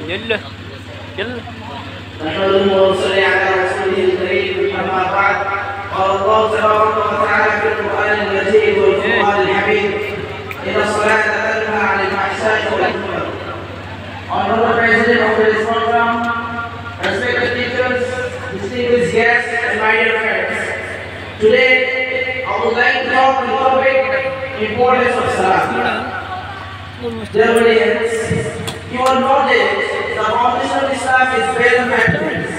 يلا يلا. نحمده ونصلي على رسوله الكريم، أما بعد. قال الله تبارك وتعالى في القرآن المجيد والقرآن الحميد: إن الصلاة تنهى عن الفحشاء والمنكر. Honorable President of this program, respected teachers, distinguished guests, and my dear friends. Today, I would like to talk on the topic importance of Salah. Dear audience, you all know that the foundation of Islam is based on factors.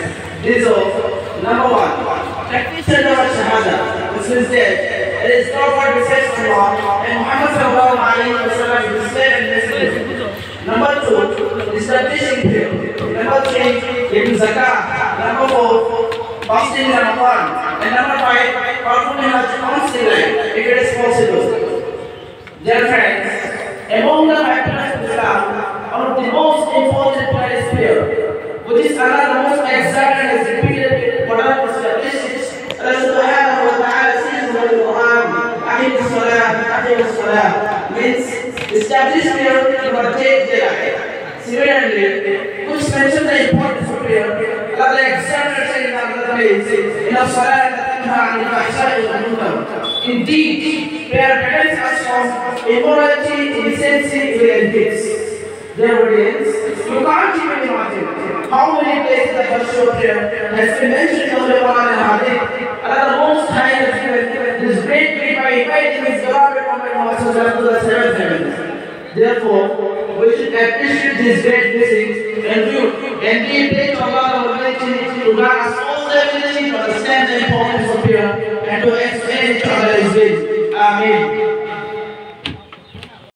These are: number one, practitioner of Shahada, which means that there is no God besides Allah, and Muhammad sallallahu alaihi wasallam is the slave and messenger. Number two, establishing prayer. Number three, giving zakah. Number four, fasting in Ramadan. And number five, performing Hajj honestly life, if it is possible. Dear friends, among the factors of Islam, one of the most important point is prayer, which is Allah the most exact and is repeated what Allah establishes. Allah subhanahu wa ta'ala says in the Quran, Aqimus Salah, means establish prayer in order to take their life. Similarly, which mentions the importance of prayer, Allah the exact says in another place, Inna Salah tanha 'anil fahsha'i wal munkar. Indeed, prayer prevents us from immorality, indecency, and gifts. Dear audience, you can't even imagine how many places the virtue of prayer has been mentioned in the Quran and Hadith. Allah the Most High has given this great gift by inviting His beloved Prophet Muhammad to the seventh heaven. Therefore, we should appreciate these great blessings and we pray to Allah Almighty to grant us all the ability to understand the importance of prayer and to explain it to others. Amen.